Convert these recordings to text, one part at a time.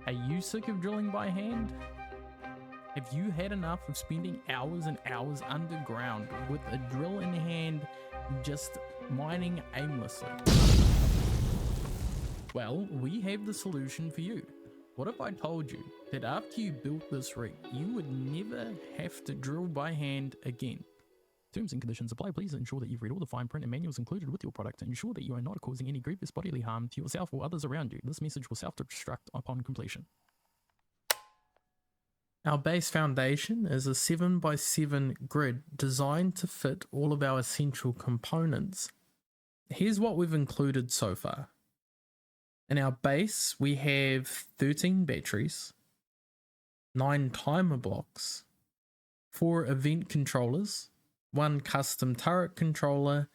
Are you sick of drilling by hand? Have you had enough of spending hours and hours underground with a drill in hand just mining aimlessly? Well, we have the solution for you. What if I told you that after you built this rig, you would never have to drill by hand again? Terms and conditions apply. Please ensure that you've read all the fine print and manuals included with your product and ensure that you are not causing any grievous bodily harm to yourself or others around you. This message will self-destruct upon completion. Our base foundation is a 7x7 grid designed to fit all of our essential components. Here's what we've included so far. In our base, we have 13 batteries, 9 timer blocks, 4 event controllers, 1 custom turret controller,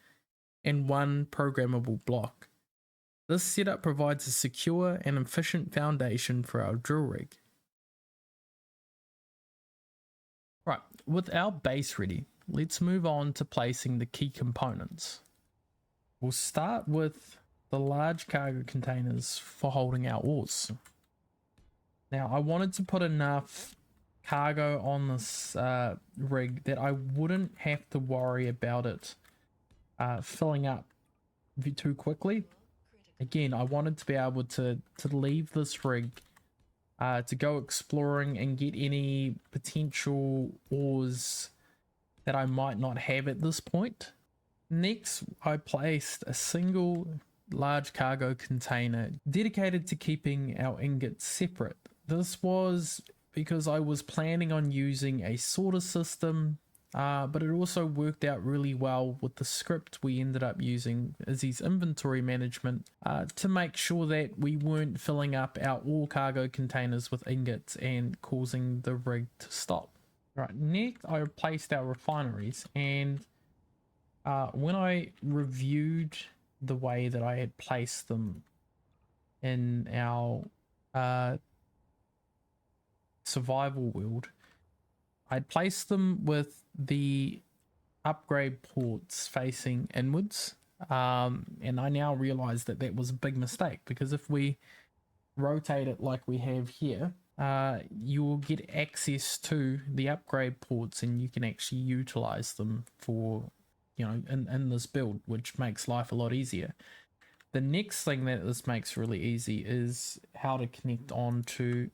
and 1 programmable block. This setup provides a secure and efficient foundation for our drill rig. Right, with our base ready, let's move on to placing the key components. We'll start with the large cargo containers for holding our ores. Now, I wanted to put enough cargo on this rig that I wouldn't have to worry about it filling up too quickly. Again, I wanted to be able to leave this rig to go exploring and get any potential ores that I might not have at this point. Next, I placed a single large cargo container dedicated to keeping our ingots separate. This was because I was planning on using a sorter system, but it also worked out really well with the script we ended up using Izzy's inventory management to make sure that we weren't filling up our all cargo containers with ingots and causing the rig to stop. Right, next I replaced our refineries, and when I reviewed the way that I had placed them in our survival world, I'd placed them with the upgrade ports facing inwards, and I now realize that that was a big mistake, because if we rotate it like we have here, you will get access to the upgrade ports and you can actually utilize them for, you know, in this build, which makes life a lot easier. The next thing that this makes really easy is how to connect on to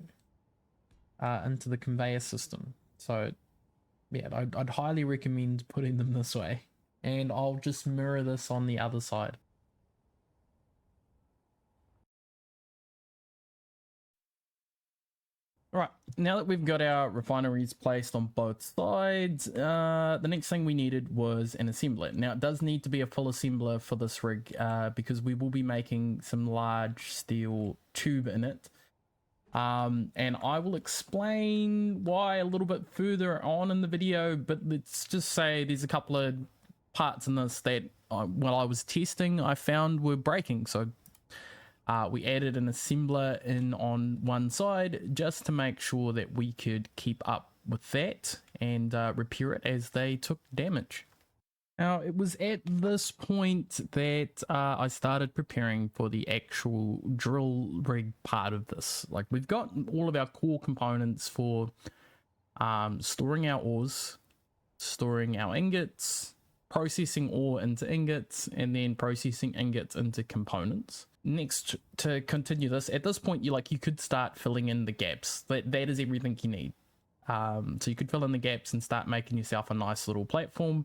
into the conveyor system. So yeah, I'd highly recommend putting them this way, and I'll just mirror this on the other side. Alright, now that we've got our refineries placed on both sides, the next thing we needed was an assembler. Now, it does need to be a full assembler for this rig, because we will be making some large steel tube in it. And I will explain why a little bit further on in the video, but let's just say there's a couple of parts in this that while I was testing I found were breaking, so we added an assembler in on one side just to make sure that we could keep up with that and repair it as they took damage. Now, it was at this point that I started preparing for the actual drill rig part of this. Like, we've got all of our core components for storing our ores, storing our ingots, processing ore into ingots, and then processing ingots into components. Next, to continue this, at this point, you could start filling in the gaps. That is everything you need. So you could fill in the gaps and start making yourself a nice little platform.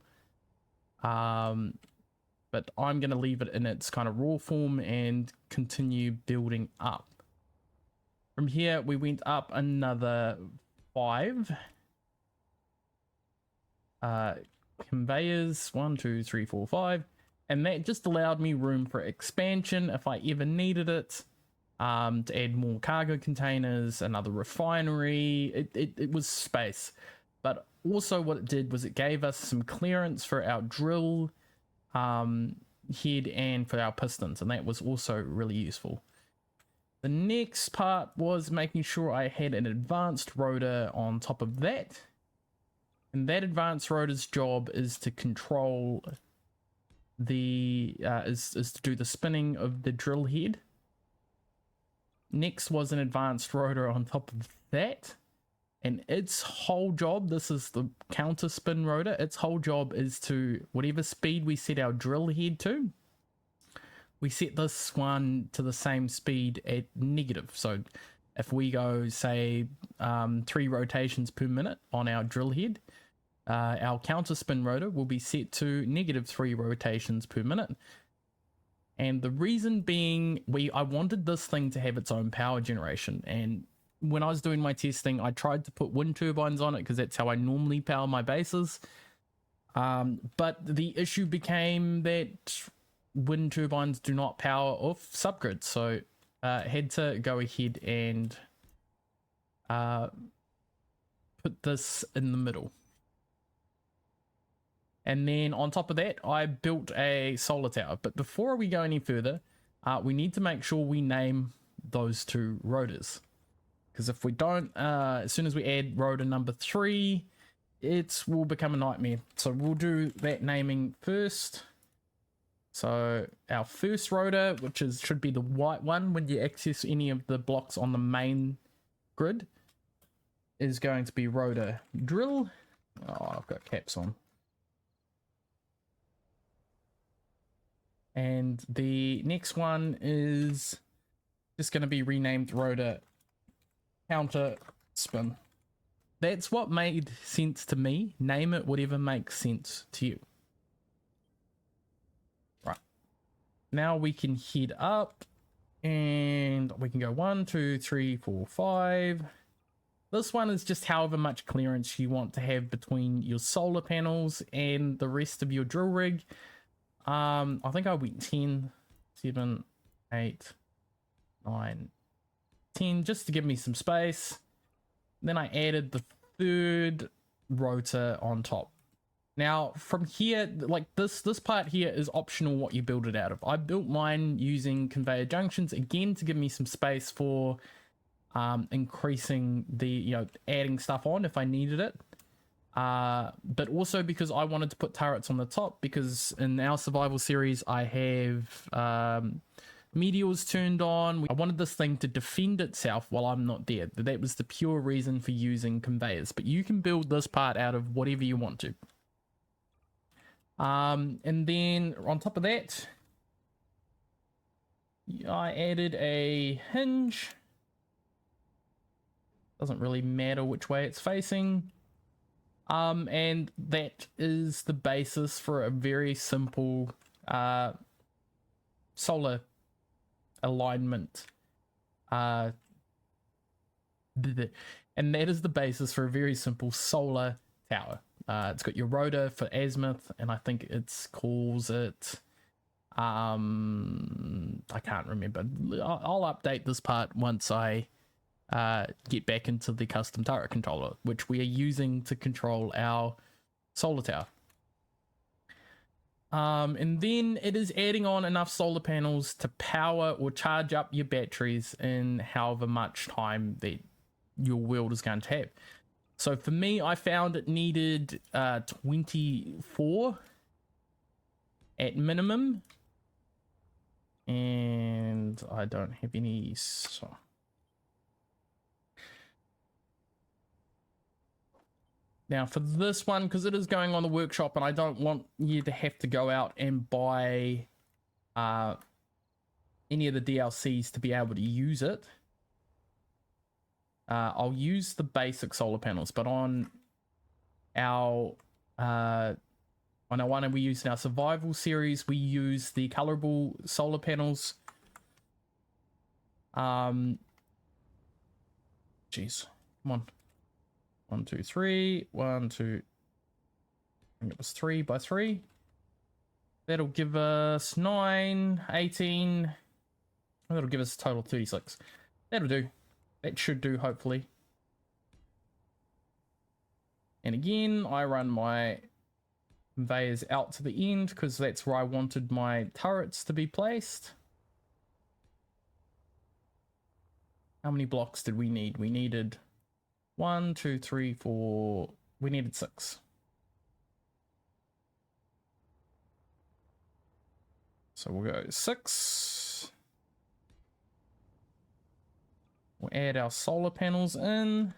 But I'm going to leave it in its kind of raw form and continue building up. From here, we went up another 5 conveyors, 1, 2, 3, 4, 5, and that just allowed me room for expansion if I ever needed it, to add more cargo containers, another refinery. It was space. But also what it did was it gave us some clearance for our drill head and for our pistons, and that was also really useful. The next part was making sure I had an advanced rotor on top of that, and that advanced rotor's job is to control the is to do the spinning of the drill head. Next was an advanced rotor on top of that. And its whole job, this is the counter spin rotor, its whole job is to, whatever speed we set our drill head to, we set this one to the same speed at negative. So if we go, say, 3 rotations per minute on our drill head, our counter spin rotor will be set to negative 3 rotations per minute. And the reason being, I wanted this thing to have its own power generation. And when I was doing my testing, I tried to put wind turbines on it because that's how I normally power my bases. But the issue became that wind turbines do not power off subgrid. So had to go ahead and put this in the middle. And then on top of that, I built a solar tower. But before we go any further, we need to make sure we name those 2 rotors. Because if we don't, as soon as we add rotor number 3, it will become a nightmare. So we'll do that naming first. So our first rotor, which should be the white one when you access any of the blocks on the main grid, is going to be rotor drill. Oh, I've got caps on. And the next one is just going to be renamed rotor counter spin. That's what made sense to me. Name it whatever makes sense to you. Right. Now we can head up and we can go 1, 2, 3, 4, 5. This one is just however much clearance you want to have between your solar panels and the rest of your drill rig. I think I went 10, 7, 8, 9, 10 just to give me some space. Then I added the 3rd rotor on top. Now from here, like this part here is optional what you build it out of. I built mine using conveyor junctions again to give me some space for increasing the, adding stuff on if I needed it. But also because I wanted to put turrets on the top, because in our survival series I have meteors turned on. I wanted this thing to defend itself while I'm not there. That was the pure reason for using conveyors, but you can build this part out of whatever you want to. And then on top of that, I added a hinge. Doesn't really matter which way it's facing. And that is the basis for a very simple solar alignment. And that is the basis for a very simple solar tower. It's got your rotor for azimuth, and I think it calls it, I can't remember. I'll update this part once I get back into the custom turret controller, which we are using to control our solar tower. And then it is adding on enough solar panels to power or charge up your batteries in however much time that your world is going to have. So for me, I found it needed 24 at minimum, and I don't have any. So now for this one, because it is going on the workshop and I don't want you to have to go out and buy any of the DLCs to be able to use it, I'll use the basic solar panels. But on our one we use in our survival series, we use the colorable solar panels. Jeez, come on. 1, 2, 3, 1, 2. I think it was 3 by 3. That'll give us 9, 18. That'll give us a total 36. That'll do. That should do, hopefully. And again, I run my conveyors out to the end because that's where I wanted my turrets to be placed. How many blocks did we need? We needed 1, 2, 3, 4. We needed 6. So we'll go 6. We'll add our solar panels in.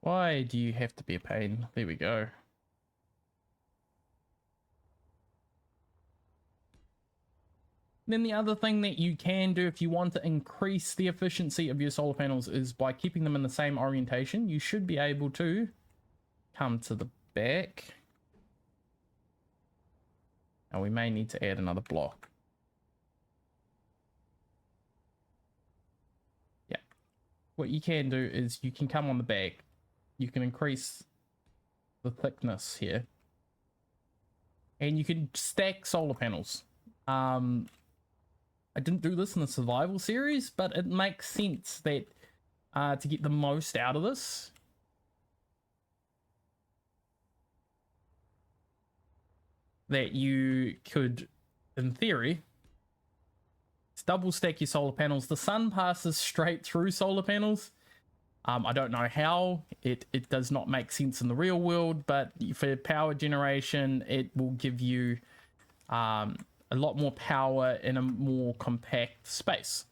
Why do you have to be a pain? There we go. Then the other thing that you can do if you want to increase the efficiency of your solar panels is by keeping them in the same orientation. You should be able to come to the back. And we may need to add another block. Yeah. What you can do is you can come on the back. You can increase the thickness here. And you can stack solar panels. I didn't do this in the survival series, but it makes sense that to get the most out of this, that you could, in theory, double stack your solar panels. The sun passes straight through solar panels. I don't know how. It does not make sense in the real world, but for power generation, it will give you a lot more power in a more compact space.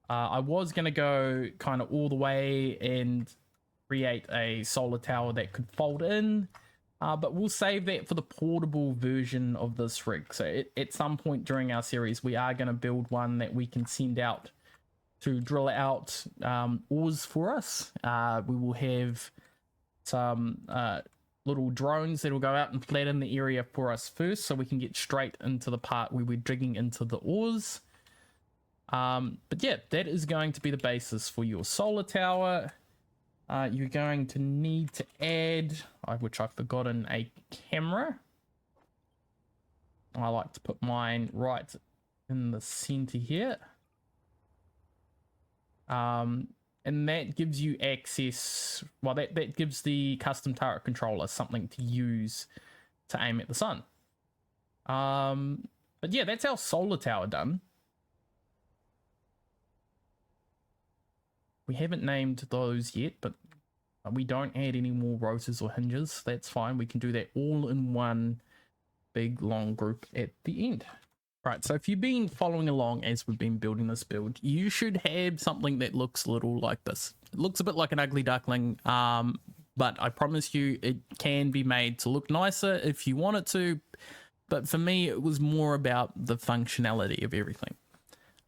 I was going to go kind of all the way and create a solar tower that could fold in, but we'll save that for the portable version of this rig. So at some point during our series, we are going to build one that we can send out to drill out ores for us. We will have some little drones that will go out and flatten the area for us first, so we can get straight into the part where we're digging into the ores. But yeah, that is going to be the basis for your solar tower. You're going to need to add, which I've forgotten, a camera. I like to put mine right in the center here. And that gives you access, well, that gives the custom turret controller something to use to aim at the sun. But yeah, that's our solar tower done. We haven't named those yet, but we don't add any more rotors or hinges. That's fine. We can do that all in one big long group at the end. Right, so if you've been following along as we've been building this build, you should have something that looks a little like this. It looks a bit like an ugly duckling, but I promise you it can be made to look nicer if you want it to. But for me, it was more about the functionality of everything.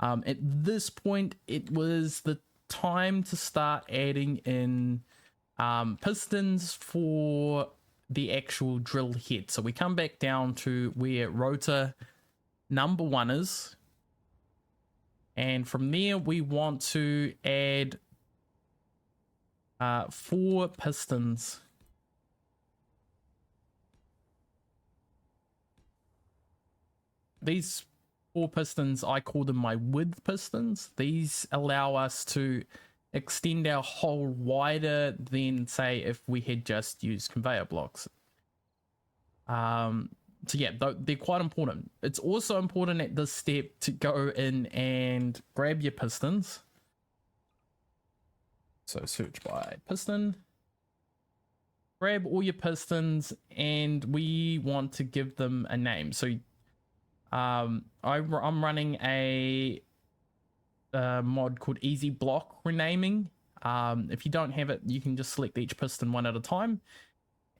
At this point, it was the time to start adding in pistons for the actual drill head. So we come back down to where rotor number 1 is, and from there we want to add 4 pistons. These 4 pistons, I call them my width pistons. These allow us to extend our hole wider than, say, if we had just used conveyor blocks. So yeah, they're quite important. It's also important at this step to go in and grab your pistons. So search by piston. Grab all your pistons, and we want to give them a name. So I'm running a mod called Easy Block Renaming. If you don't have it, you can just select each piston one at a time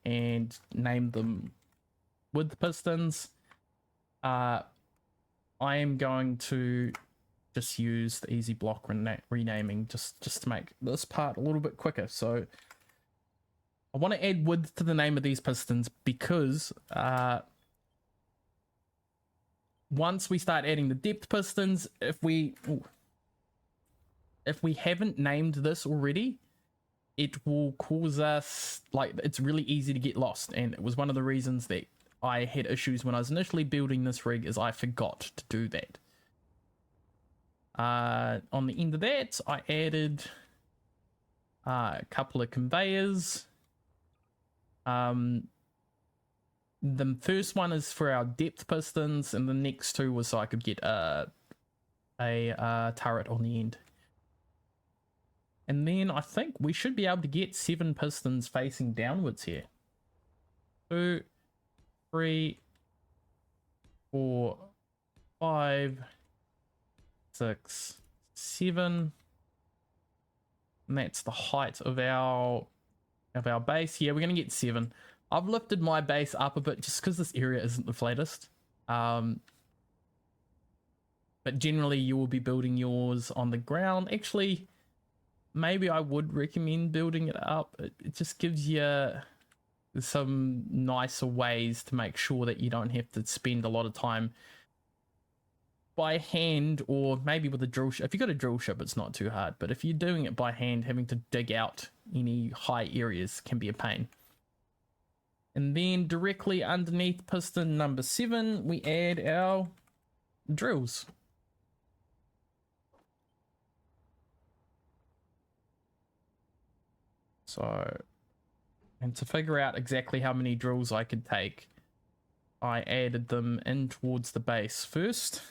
and name them with the pistons. I am going to just use the Easy Block renaming just to make this part a little bit quicker. So I want to add width to the name of these pistons because once we start adding the depth pistons, if we haven't named this already, it will cause us, like, it's really easy to get lost. And it was one of the reasons that I had issues when I was initially building this rig, is I forgot to do that. On the end of that, I added a couple of conveyors. The first one is for our depth pistons, and the next two was so I could get a turret on the end. And then I think we should be able to get 7 pistons facing downwards here. 2, 3, 4, 5, 6, 7. And that's the height of our base. Yeah, we're gonna get 7. I've lifted my base up a bit just because this area isn't the flattest. But generally you will be building yours on the ground. Actually, maybe I would recommend building it up. It just gives you some nicer ways to make sure that you don't have to spend a lot of time by hand, or maybe with a drill ship. If you've got a drill ship, it's not too hard. But if you're doing it by hand, having to dig out any high areas can be a pain. And then directly underneath piston number 7, we add our drills. So, and to figure out exactly how many drills I could take, I added them in towards the base first.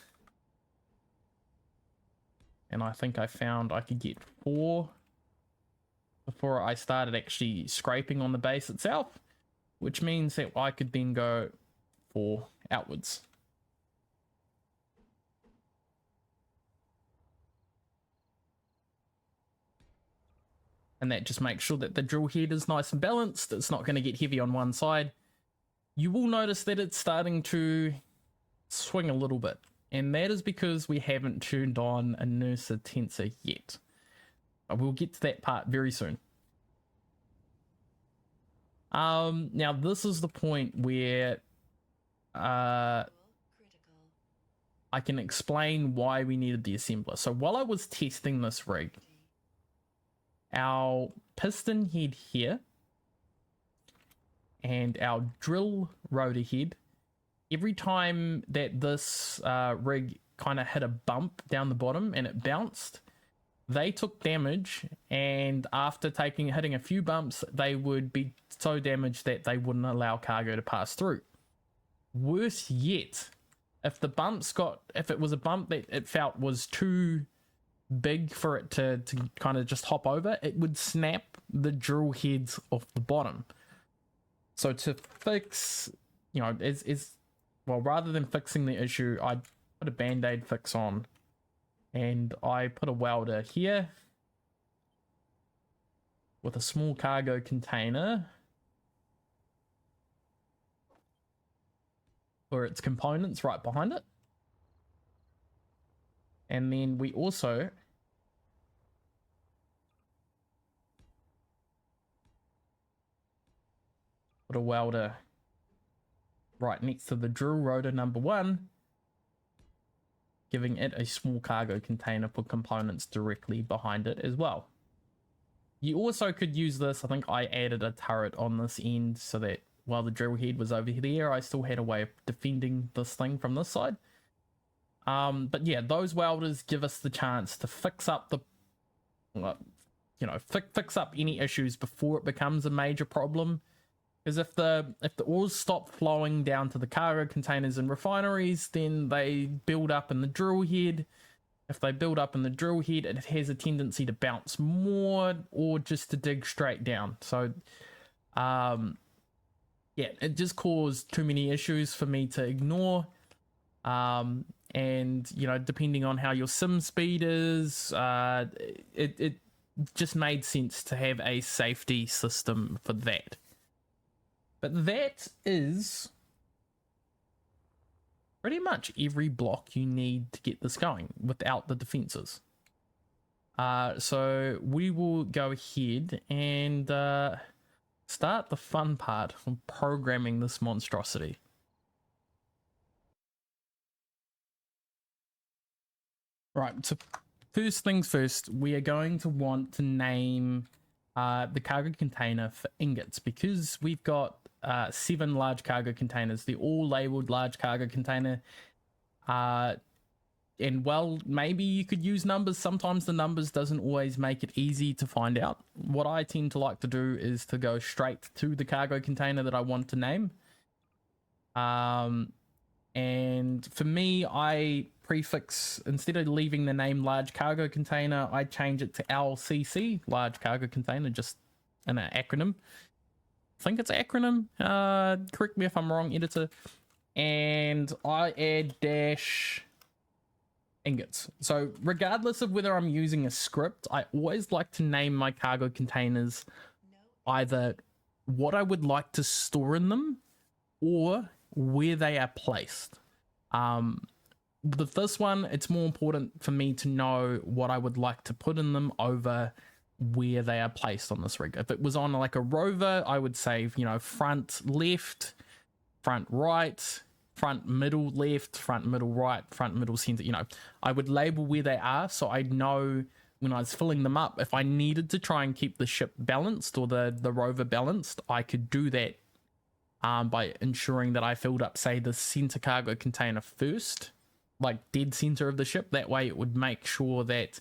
And I think I found I could get 4 before I started actually scraping on the base itself, which means that I could then go 4 outwards. And that just makes sure that the drill head is nice and balanced. It's not going to get heavy on one side. You will notice that it's starting to swing a little bit. And that is because we haven't turned on inertia tensor yet. But we'll get to that part very soon. Now this is the point where I can explain why we needed the assembler. So while I was testing this rig, our piston head here and our drill rotor head, every time that this rig kind of hit a bump down the bottom and it bounced, they took damage, and after hitting a few bumps, they would be so damaged that they wouldn't allow cargo to pass through. Worse yet, if it was a bump that it felt was too big for it to kind of just hop over, it would snap the drill heads off the bottom. So to fix, rather than fixing the issue, I put a band-aid fix on, and I put a welder here with a small cargo container for its components right behind it. And then we also put a welder right next to the drill rotor number 1, giving it a small cargo container for components directly behind it as well. You also could use this. I think I added a turret on this end so that while the drill head was over there, I still had a way of defending this thing from this side. But yeah, those welders give us the chance to fix up fix up any issues before it becomes a major problem. Because if the ores stop flowing down to the cargo containers and refineries, then they build up in the drill head. If they build up in the drill head, it has a tendency to bounce more or just to dig straight down. So, it just caused too many issues for me to ignore. And depending on how your sim speed is, it just made sense to have a safety system for that. But that is pretty much every block you need to get this going without the defenses. So we will go ahead and start the fun part of programming this monstrosity. Right, so first things first, we are going to want to name the cargo container for ingots, because we've got 7 large cargo containers. They're all labeled large cargo container. And well, maybe you could use numbers. Sometimes the numbers doesn't always make it easy to find out. What I tend to like to do is to go straight to the cargo container that I want to name. And for me, I prefix, instead of leaving the name large cargo container, I change it to LCC, large cargo container, just an acronym. I think it's an acronym. Correct me if I'm wrong, editor. And I add dash ingots. So regardless of whether I'm using a script, I always like to name my cargo containers either what I would like to store in them or where they are placed. With this one, it's more important for me to know what I would like to put in them over where they are placed on this rig. If it was on like a rover, I would say, you know, front left, front right, front middle left, front middle right, front middle center. You know, I would label where they are so I know when I was filling them up, if I needed to try and keep the ship balanced or the rover balanced, I could do that by ensuring that I filled up, say, the center cargo container first, like dead center of the ship. That way it would make sure that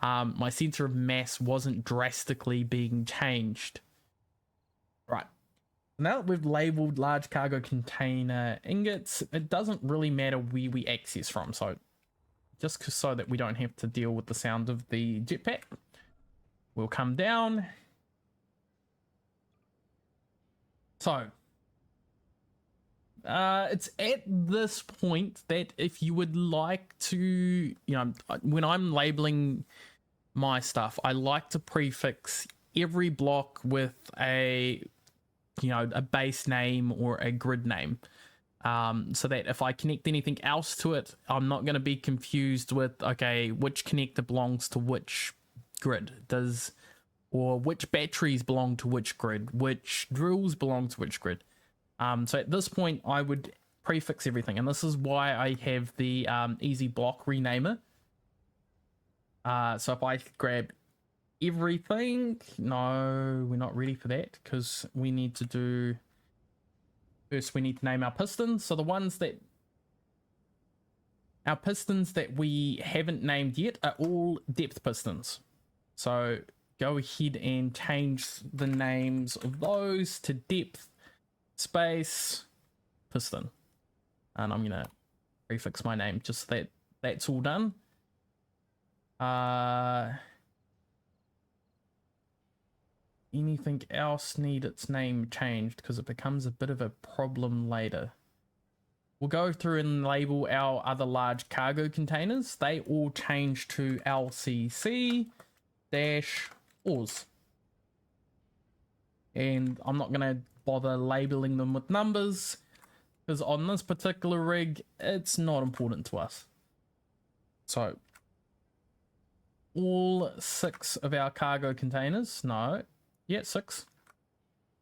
my center of mass wasn't drastically being changed. Right. Now that we've labeled large cargo container ingots, it doesn't really matter where we access from. So just so that we don't have to deal with the sound of the jetpack, we'll come down. So it's at this point that if you would like to, you know, when I'm labeling my stuff, I like to prefix every block with a, you know, a base name or a grid name, so that if I connect anything else to it, I'm not going to be confused with, okay, which connector belongs to which grid, or which batteries belong to which grid, which drills belong to which grid. So at this point, I would prefix everything, and this is why I have the easy block renamer. So if I grab everything, no, we're not ready for that because we need to do, first we need to name our pistons. So the ones that, our pistons that we haven't named yet are all depth pistons. So go ahead and change the names of those to depth space piston, and I'm gonna prefix my name just so that that's all done. Anything else need its name changed because it becomes a bit of a problem later. We'll go through and label our other large cargo containers. They all change to LCC dash ORS, and I'm not gonna bother labeling them with numbers because on this particular rig it's not important to us. So all 6 of our cargo containers, no, yeah, 6,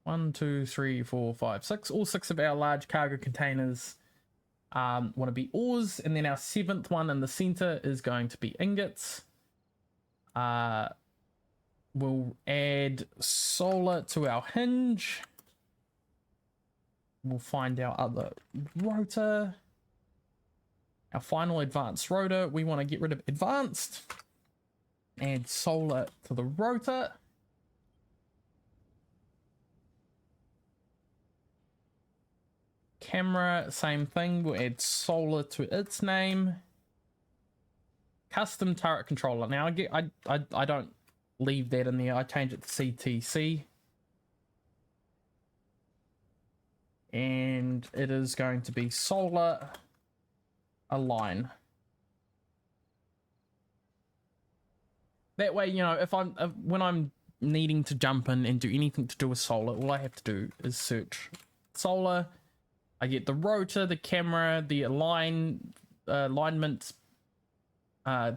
1 2 3 4 5 6, all 6 of our large cargo containers want to be ores, and then our 7th one in the center is going to be ingots. We'll add solar to our hinge. We'll find our other rotor, our final advanced rotor. We want to get rid of advanced, add solar to the rotor. Camera, same thing, we'll add solar to its name. Custom turret controller. Now I don't leave that in there, I change it to CTC. And it is going to be solar align. That way, you know, if when I'm needing to jump in and do anything to do with solar, all I have to do is search solar. I get the rotor, the camera, the alignment,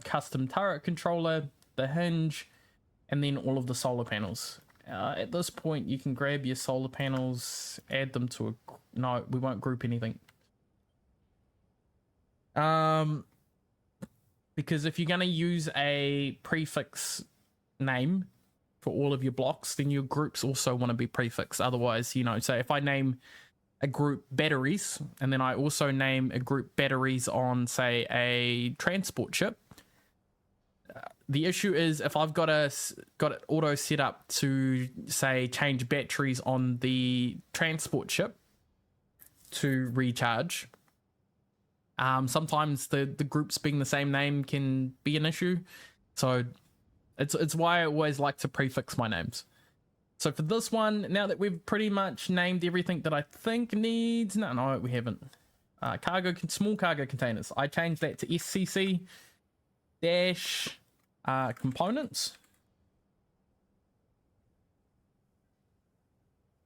custom turret controller, the hinge, and then all of the solar panels. At this point, you can grab your solar panels, add them to a... No, we won't group anything. Because if you're going to use a prefix name for all of your blocks, then your groups also want to be prefixed. Otherwise, you know, so if I name a group batteries, and then I also name a group batteries on, say, a transport ship, the issue is if I've got it auto set up to, say, change batteries on the transport ship, to recharge. Sometimes the groups being the same name can be an issue, so it's why I always like to prefix my names. So for this one, now that we've pretty much named everything that I think needs, no, we haven't. Small cargo containers. I changed that to SCC dash components.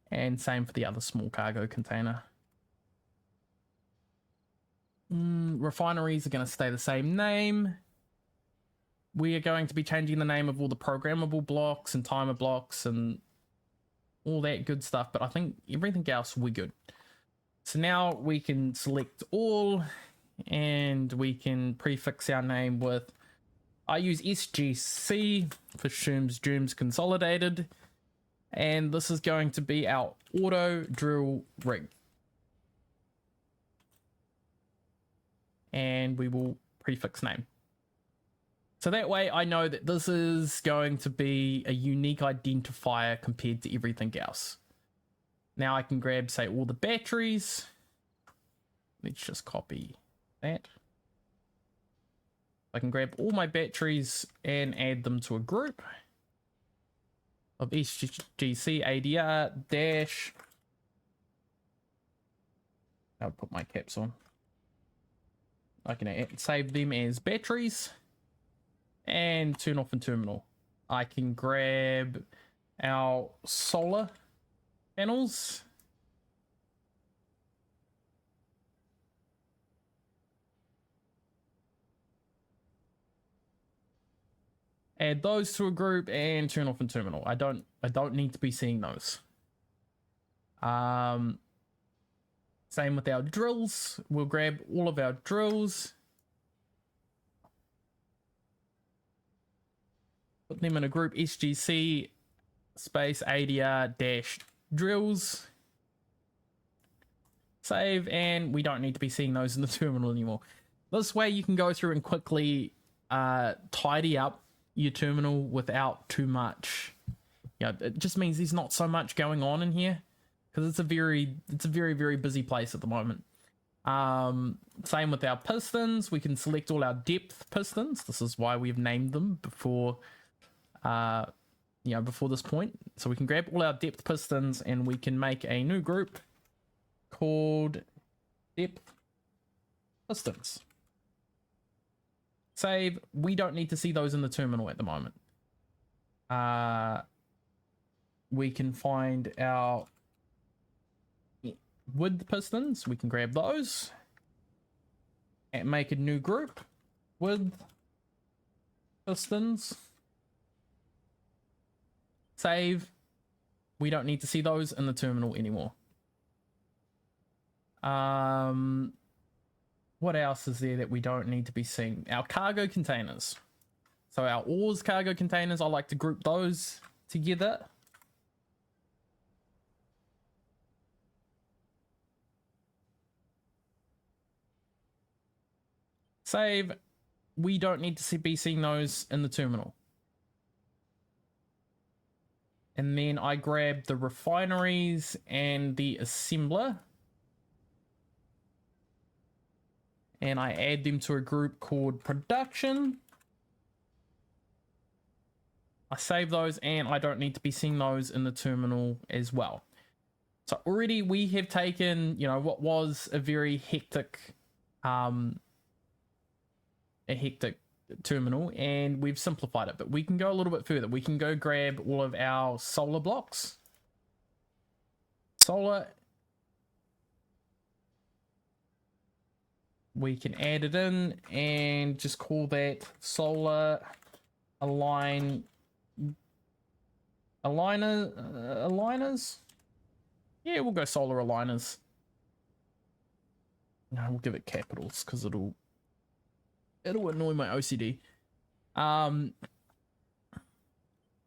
And same for the other small cargo container. Refineries are going to stay the same name. We are going to be changing the name of all the programmable blocks and timer blocks and all that good stuff, but I think everything else we're good. So now we can select all and we can prefix our name with, I use SGC for Germs Consolidated, and this is going to be our auto drill rig. And we will prefix name. So that way I know that this is going to be a unique identifier compared to everything else. Now I can grab, say, all the batteries. Let's just copy that. I can grab all my batteries and add them to a group of SGC ADR dash. I'll put my caps on. I can save them as batteries and turn off in terminal. I can grab our solar panels. Add those to a group and turn off in terminal. I don't need to be seeing those. Same with our drills. We'll grab all of our drills. Put them in a group SGC space ADR dash drills. Save, and we don't need to be seeing those in the terminal anymore. This way you can go through and quickly tidy up your terminal without too much. It just means there's not so much going on in here, because it's a very very busy place at the moment. Same with our pistons. We can select all our depth pistons. This is why we've named them before before this point. So we can grab all our depth pistons and we can make a new group called depth pistons. Save. We don't need to see those in the terminal at the moment. We can find our width pistons. We can grab those and make a new group with pistons. Save. We don't need to see those in the terminal anymore. What else is there that we don't need to be seeing? Our cargo containers. So our ores cargo containers, I like to group those together. Save. We don't need to be seeing those in the terminal. And then I grab the refineries and the assembler. And I add them to a group called production. I save those and I don't need to be seeing those in the terminal as well. So already we have taken, what was a very hectic terminal, and we've simplified it, but we can go a little bit further. We can go grab all of our solar blocks. Solar. We can add it in and just call that solar aligners. Yeah, we'll go solar aligners. No, we'll give it capitals because it'll annoy my OCD.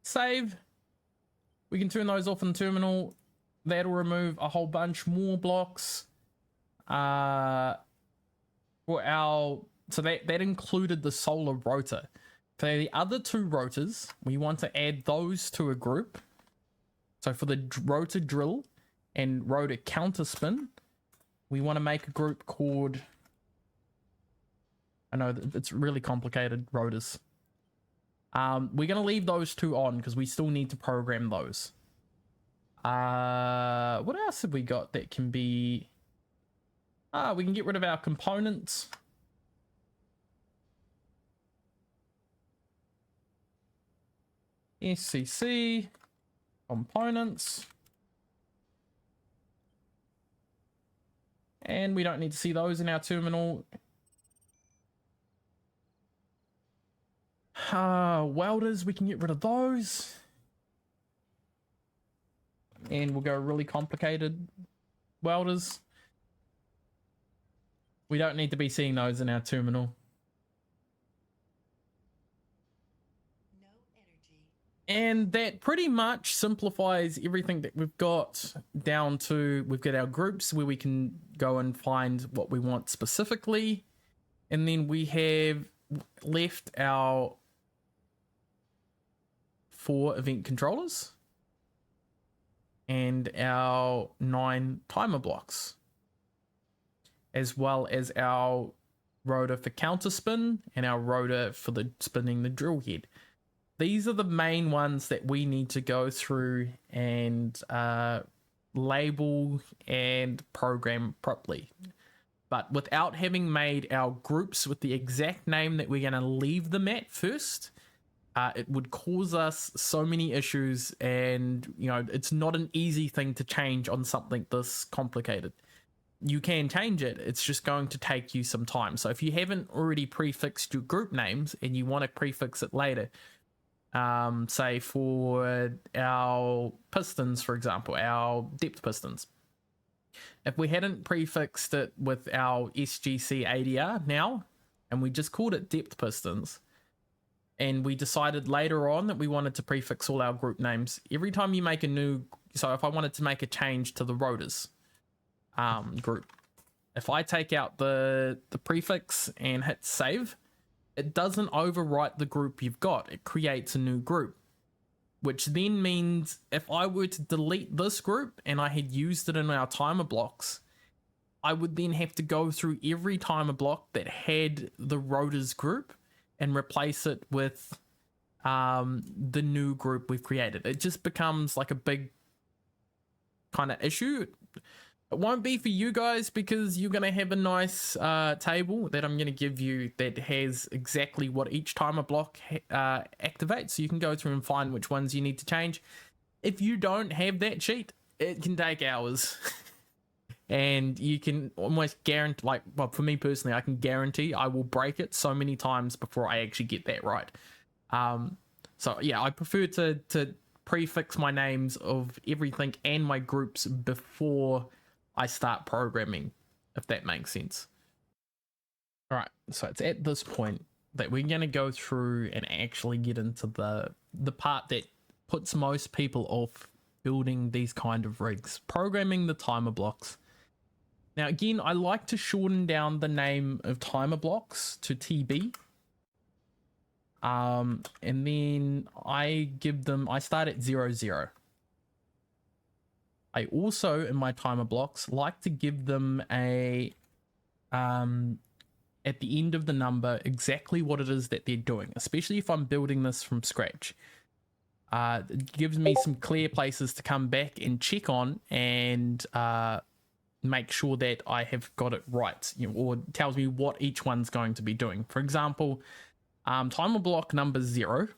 Save. We can turn those off in the terminal. That'll remove a whole bunch more blocks. So that included the solar rotor. For the other two rotors, we want to add those to a group. So for the rotor drill and rotor counter spin, we want to make a group called, I know it's really complicated, rotors. We're going to leave those two on because we still need to program those. What else have we got that can be... we can get rid of our components. SCC, components. And we don't need to see those in our terminal. Welders, we can get rid of those. And we'll go really complicated welders. We don't need to be seeing those in our terminal. No energy. And that pretty much simplifies everything that we've got down to, we've got our groups where we can go and find what we want specifically. And then we have left our 4 event controllers and our 9 timer blocks, as well as our rotor for counter spin and our rotor for the spinning the drill head. These are the main ones that we need to go through and label and program properly. But without having made our groups with the exact name that we're going to leave them at first, it would cause us so many issues, and it's not an easy thing to change on something this complicated. You can change it, it's just going to take you some time. So if you haven't already prefixed your group names and you want to prefix it later, say for our pistons, for example, our depth pistons, if we hadn't prefixed it with our SGC ADR now and we just called it depth pistons, and we decided later on that we wanted to prefix all our group names, every time you make a new, so if I wanted to make a change to the rotors group, if I take out the prefix and hit save, it doesn't overwrite the group you've got. It creates a new group, which then means if I were to delete this group and I had used it in our timer blocks, I would then have to go through every timer block that had the rotors group and replace it with the new group we've created. It just becomes like a big kind of issue. It won't be for you guys because you're going to have a nice table that I'm going to give you that has exactly what each timer block activates. So you can go through and find which ones you need to change. If you don't have that sheet, it can take hours. And you can almost guarantee, well, for me personally, I can guarantee I will break it so many times before I actually get that right. So yeah, I prefer to prefix my names of everything and my groups before I start programming, if that makes sense. All right, so it's at this point that we're going to go through and actually get into the part that puts most people off building these kind of rigs, programming the timer blocks. Now, again, I like to shorten down the name of timer blocks to TB. And then I start at 00. I also, in my timer blocks, like to give them at the end of the number, exactly what it is that they're doing, especially if I'm building this from scratch. It gives me some clear places to come back and check on and make sure that I have got it right, or tells me what each one's going to be doing. For example, timer block number 0,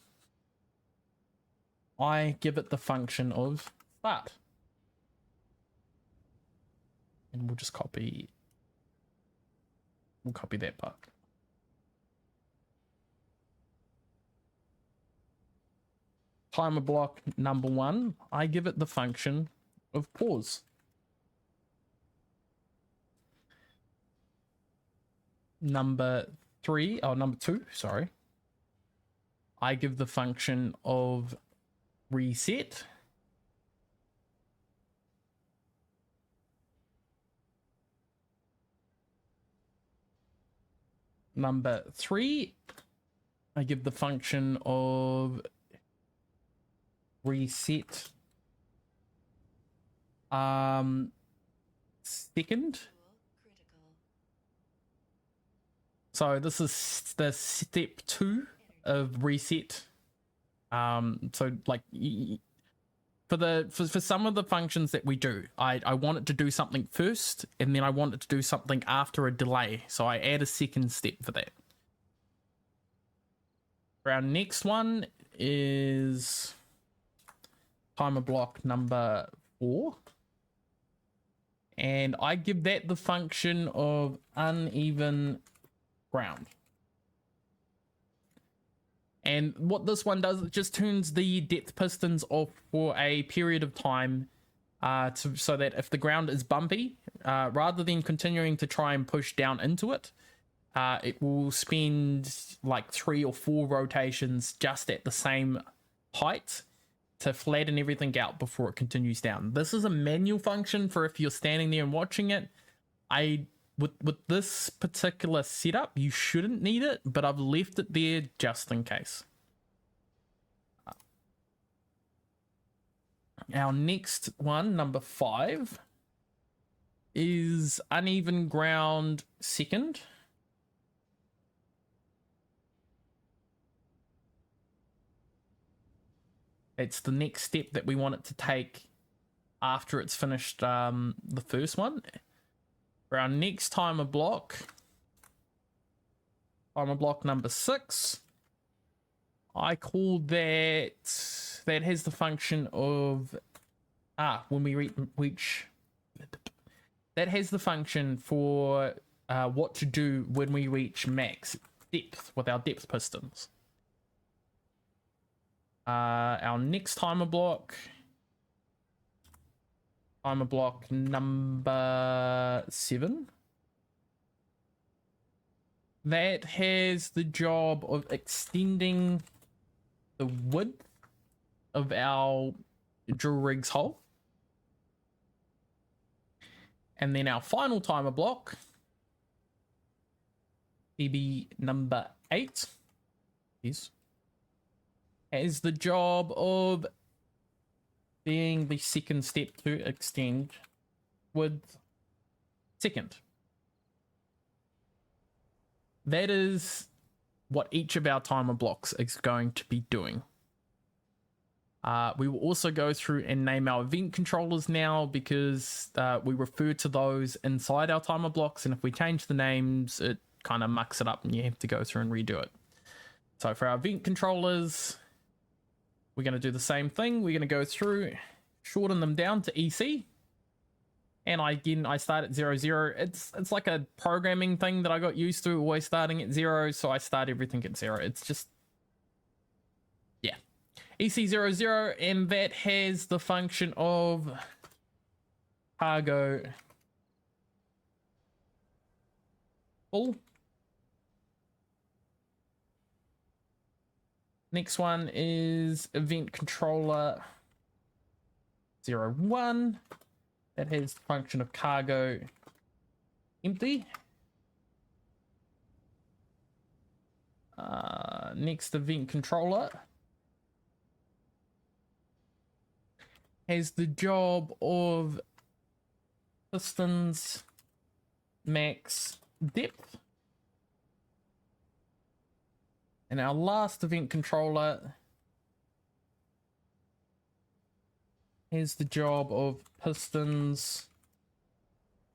I give it the function of start. And we'll just copy that part. Timer block number 1, I give it the function of pause. Number 2, sorry, I give the function of reset. Number 3, I give the function of reset second. So this is the step 2 of reset. So like for some of the functions that we do, I want it to do something first, and then I want it to do something after a delay. So I add a second step for that. For our next one is timer block number 4. And I give that the function of uneven ground. And what this one does, it just turns the depth pistons off for a period of time so that if the ground is bumpy, rather than continuing to try and push down into it, it will spend like 3 or 4 rotations just at the same height to flatten everything out before it continues down. This is a manual function for if you're standing there and watching it. With this particular setup, you shouldn't need it, but I've left it there just in case. Our next one, number 5, is uneven ground second. It's the next step that we want it to take after it's finished the first one. For our next timer block number 6, I call that has the function of when we reach that has the function for what to do when we reach max depth with our depth pistons. Our next timer block number 7, that has the job of extending the width of our drill rig's hole. And then our final timer block, PB number 8, has the job of being the second step to extend with second. That is what each of our timer blocks is going to be doing. We will also go through and name our event controllers now, because we refer to those inside our timer blocks, and if we change the names, it kind of mucks it up and you have to go through and redo it. So for our event controllers, we're going to do the same thing. We're going to go through, shorten them down to EC. And I start at 0, 0. It's like a programming thing that I got used to, always starting at 0. So I start everything at 0. It's just, yeah. EC 0, 0. And that has the function of cargo full. Next one is event controller 01. That has the function of cargo empty. Next event controller has the job of pistons max depth. And our last event controller has the job of pistons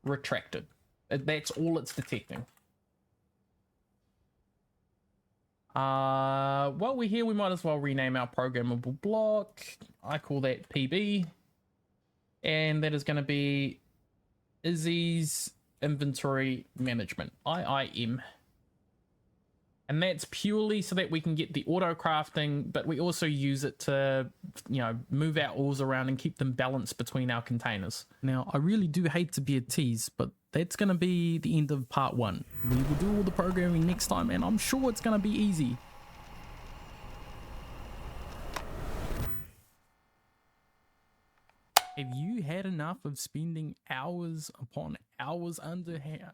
retracted. That's all it's detecting. While we're here, we might as well rename our programmable block. I call that PB. And that is going to be Izzy's Inventory Management, IIM. And that's purely so that we can get the auto crafting, but we also use it to, move our ores around and keep them balanced between our containers. Now, I really do hate to be a tease, but that's going to be the end of part 1. We will do all the programming next time, and I'm sure it's going to be easy. Have you had enough of spending hours upon hours underhand?